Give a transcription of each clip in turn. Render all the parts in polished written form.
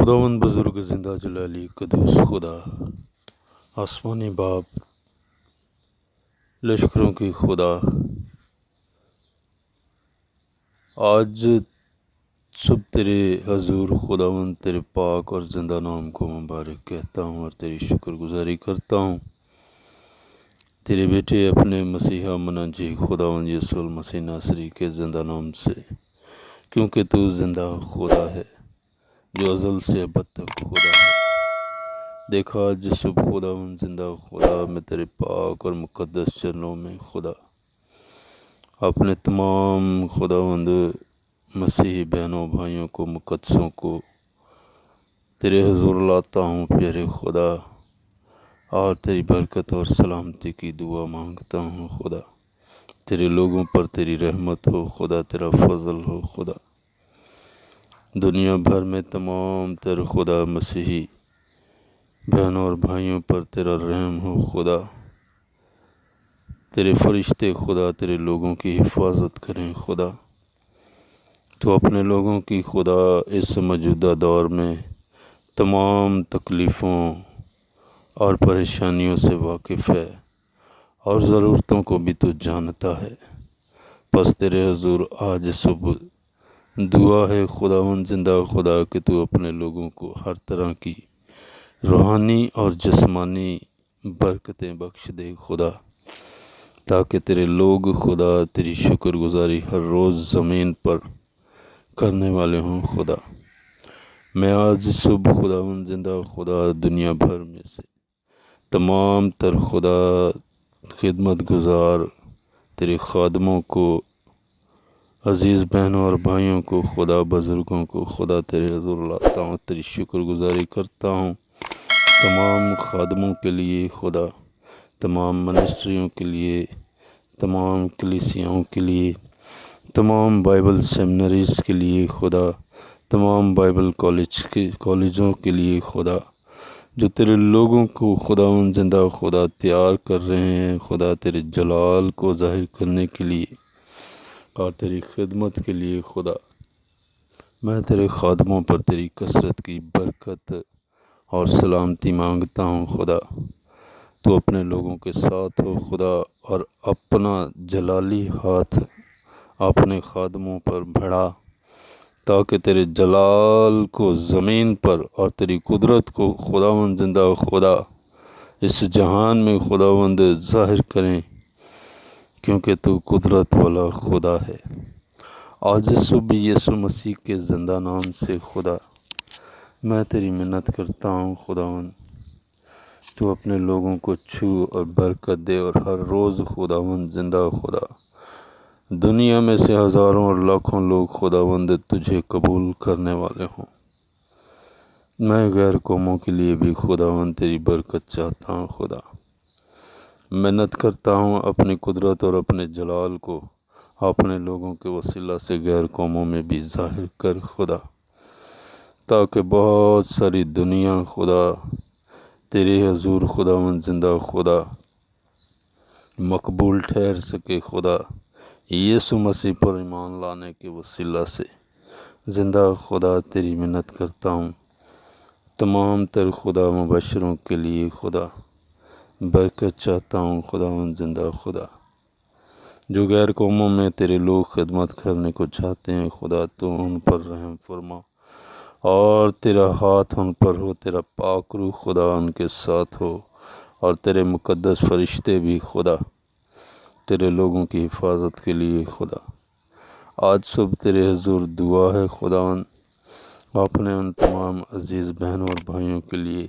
خداوند بزرگ زندہ جلالی قدوس خدا، آسمانی باپ، لشکروں کی خدا، آج صبح تیرے حضور خداوند تیرے پاک اور زندہ نام کو مبارک کہتا ہوں اور تیری شکر گزاری کرتا ہوں تیرے بیٹے اپنے مسیحا مناجی خداوند یسوع المسیح ناصری کے زندہ نام سے، کیونکہ تو زندہ خدا ہے جو ازل سے ابد تک خدا ہے۔ دیکھا آج صبح خداوند زندہ خدا، میں تیرے پاک اور مقدس چرنوں میں خدا اپنے تمام خداوند مسیحی بہنوں بھائیوں کو، مقدسوں کو تیرے حضور لاتا ہوں پیارے خدا، اور تیری برکت اور سلامتی کی دعا مانگتا ہوں خدا۔ تیرے لوگوں پر تیری رحمت ہو خدا، تیرا فضل ہو خدا، دنیا بھر میں تمام تر خدا مسیحی بہنوں اور بھائیوں پر تیرا رحم ہو خدا۔ تیرے فرشتے خدا تیرے لوگوں کی حفاظت کریں خدا۔ تو اپنے لوگوں کی خدا اس موجودہ دور میں تمام تکلیفوں اور پریشانیوں سے واقف ہے، اور ضرورتوں کو بھی تو جانتا ہے۔ پس تیرے حضور آج صبح دعا ہے خداوند زندہ خدا کہ تو اپنے لوگوں کو ہر طرح کی روحانی اور جسمانی برکتیں بخش دے خدا، تاکہ تیرے لوگ خدا تیری شکر گزاری ہر روز زمین پر کرنے والے ہوں خدا۔ میں آج صبح خداوند زندہ خدا دنیا بھر میں سے تمام تر خدا خدمت گزار تیرے خادموں کو، عزیز بہنوں اور بھائیوں کو خدا، بزرگوں کو خدا تیرے حضور لاتا ہوں، تیری شکر گزاری کرتا ہوں تمام خادموں کے لیے خدا، تمام منسٹریوں کے لیے، تمام کلیسیاؤں کے لیے، تمام بائبل سیمنریز کے لیے خدا، تمام بائبل کالجوں کے لیے خدا، جو تیرے لوگوں کو خداوند زندہ خدا تیار کر رہے ہیں خدا، تیرے جلال کو ظاہر کرنے کے لیے اور تیری خدمت کے لیے خدا۔ میں تیرے خادموں پر تیری کثرت کی برکت اور سلامتی مانگتا ہوں خدا۔ تو اپنے لوگوں کے ساتھ ہو خدا، اور اپنا جلالی ہاتھ اپنے خادموں پر بڑھا، تاکہ تیرے جلال کو زمین پر اور تیری قدرت کو خداوند زندہ خدا اس جہان میں خداوند ظاہر کریں، کیونکہ تو قدرت والا خدا ہے۔ آج صبح یسوع مسیح کے زندہ نام سے خدا میں تیری منت کرتا ہوں خداوند، تو اپنے لوگوں کو چھو اور برکت دے، اور ہر روز خداوند زندہ خدا دنیا میں سے ہزاروں اور لاکھوں لوگ خداوند تجھے قبول کرنے والے ہوں۔ میں غیر قوموں کے لیے بھی خداوند تیری برکت چاہتا ہوں خدا۔ محنت کرتا ہوں اپنی قدرت اور اپنے جلال کو اپنے لوگوں کے وسیلہ سے غیر قوموں میں بھی ظاہر کر خدا، تاکہ بہت ساری دنیا خدا تیرے حضور خداوند زندہ خدا مقبول ٹھہر سکے خدا، یسوع مسیح پر ایمان لانے کے وسیلہ سے۔ زندہ خدا تیری منت کرتا ہوں تمام تر خدا مبشروں کے لیے خدا، برکت چاہتا ہوں خداوند زندہ خدا، جو غیر قوموں میں تیرے لوگ خدمت کرنے کو چاہتے ہیں خدا، تو ان پر رحم فرما، اور تیرا ہاتھ ان پر ہو، تیرا پاک روح خدا ان کے ساتھ ہو، اور تیرے مقدس فرشتے بھی خدا تیرے لوگوں کی حفاظت کے لیے خدا۔ آج صبح تیرے حضور دعا ہے خداوند اپنے ان تمام عزیز بہنوں اور بھائیوں کے لیے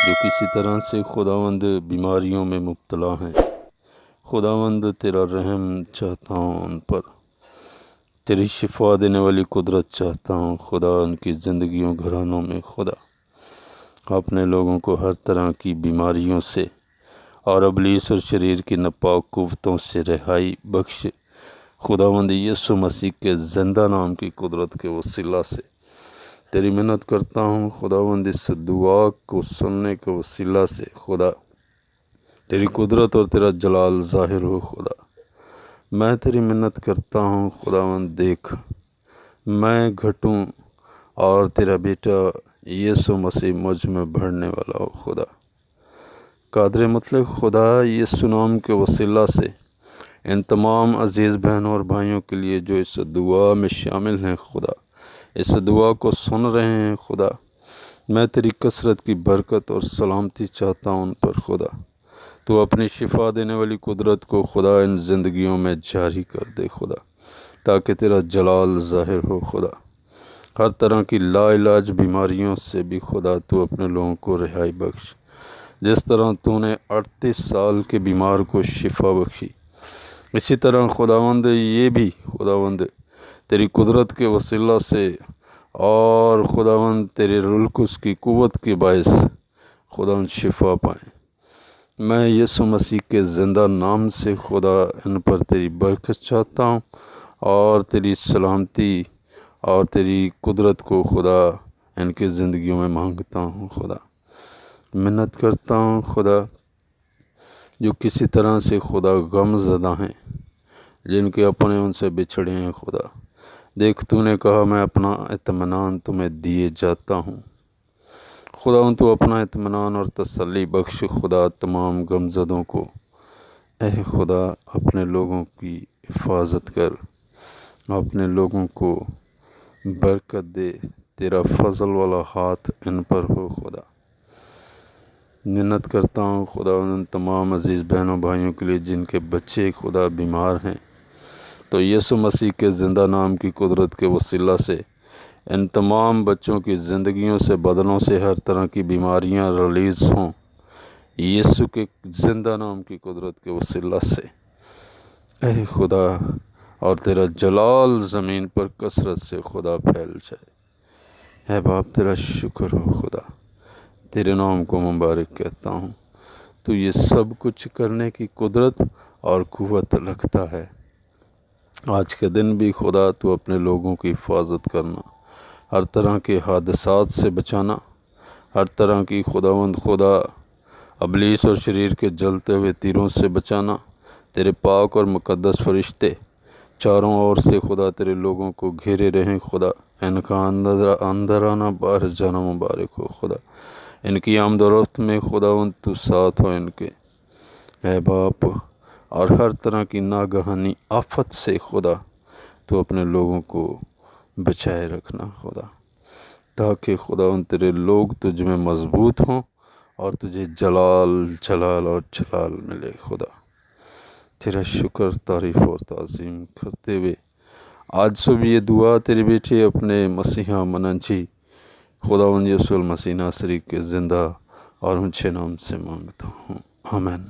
جو کسی طرح سے خداوند بیماریوں میں مبتلا ہیں خداوند، تیرا رحم چاہتا ہوں ان پر، تیری شفا دینے والی قدرت چاہتا ہوں خدا ان کی زندگیوں گھرانوں میں خدا۔ اپنے لوگوں کو ہر طرح کی بیماریوں سے اور ابلیس اور شریر کی ناپاک قوتوں سے رہائی بخش خداوند یسوع مسیح کے زندہ نام کی قدرت کے وسیلہ سے۔ تیری منت کرتا ہوں خداوند اس دعا کو سننے کے وسیلہ سے خدا، تیری قدرت اور تیرا جلال ظاہر ہو خدا۔ میں تیری منت کرتا ہوں خداوند، دیکھ میں گھٹوں اور تیرا بیٹا یسوع مسیح مجھ میں بڑھنے والا ہو خدا۔ قادر مطلق خدا، یسوع نام کے وسیلہ سے ان تمام عزیز بہنوں اور بھائیوں کے لیے جو اس دعا میں شامل ہیں خدا، اس دعا کو سن رہے ہیں خدا، میں تیری کثرت کی برکت اور سلامتی چاہتا ہوں ان پر خدا۔ تو اپنی شفا دینے والی قدرت کو خدا ان زندگیوں میں جاری کر دے خدا، تاکہ تیرا جلال ظاہر ہو خدا۔ ہر طرح کی لا علاج بیماریوں سے بھی خدا تو اپنے لوگوں کو رہائی بخش، جس طرح تو نے 38 سال کے بیمار کو شفا بخشی، اسی طرح خداوند یہ بھی خداوند تیری قدرت کے وسیلہ سے اور خداوند تیرے روح القدس کی قوت کے باعث خداوند شفا پائیں۔ میں یسوع مسیح کے زندہ نام سے خدا ان پر تیری برکت چاہتا ہوں اور تیری سلامتی اور تیری قدرت کو خدا ان کی زندگیوں میں مانگتا ہوں خدا۔ منت کرتا ہوں خدا، جو کسی طرح سے خدا غم زدہ ہیں، جن کے اپنے ان سے بچھڑے ہیں خدا، دیکھ تو نے کہا میں اپنا اطمینان تمہیں دیے جاتا ہوں خدا۔ تو اپنا اطمینان اور تسلی بخش خدا تمام غم زدوں کو۔ اے خدا، اپنے لوگوں کی حفاظت کر، اپنے لوگوں کو برکت دے، تیرا فضل والا ہاتھ ان پر ہو خدا۔ منت کرتا ہوں خدا ان تمام عزیز بہنوں بھائیوں کے لیے جن کے بچے خدا بیمار ہیں، تو یسوع مسیح کے زندہ نام کی قدرت کے وسیلہ سے ان تمام بچوں کی زندگیوں سے، بدنوں سے ہر طرح کی بیماریاں ریلیز ہوں، یسوع کے زندہ نام کی قدرت کے وسیلہ سے۔ اے خدا، اور تیرا جلال زمین پر کثرت سے خدا پھیل جائے۔ اے باپ، تیرا شکر ہو خدا، تیرے نام کو مبارک کہتا ہوں۔ تو یہ سب کچھ کرنے کی قدرت اور قوت رکھتا ہے۔ آج کے دن بھی خدا تو اپنے لوگوں کی حفاظت کرنا، ہر طرح کے حادثات سے بچانا، ہر طرح کی خدا ابلیس اور شریر کے جلتے ہوئے تیروں سے بچانا۔ تیرے پاک اور مقدس فرشتے چاروں اور سے خدا تیرے لوگوں کو گھیرے رہیں خدا۔ ان کا اندر آنا باہر جانا مبارک ہو خدا۔ ان کی آمد و رفت میں خداوند تو ساتھ ہو ان کے، اے باپ، اور ہر طرح کی ناگہانی آفت سے خدا تو اپنے لوگوں کو بچائے رکھنا خدا، تاکہ خداوند تیرے لوگ تجھ میں مضبوط ہوں اور تجھے جلال اور جلال ملے خدا۔ تیرا شکر، تعریف اور تعظیم کرتے ہوئے آج صبح یہ دعا تیری بیٹی اپنے مسیحا مننچی خداوند یسوع المسیح ناصری کے زندہ اور اونچے نام سے مانگتا ہوں، آمین۔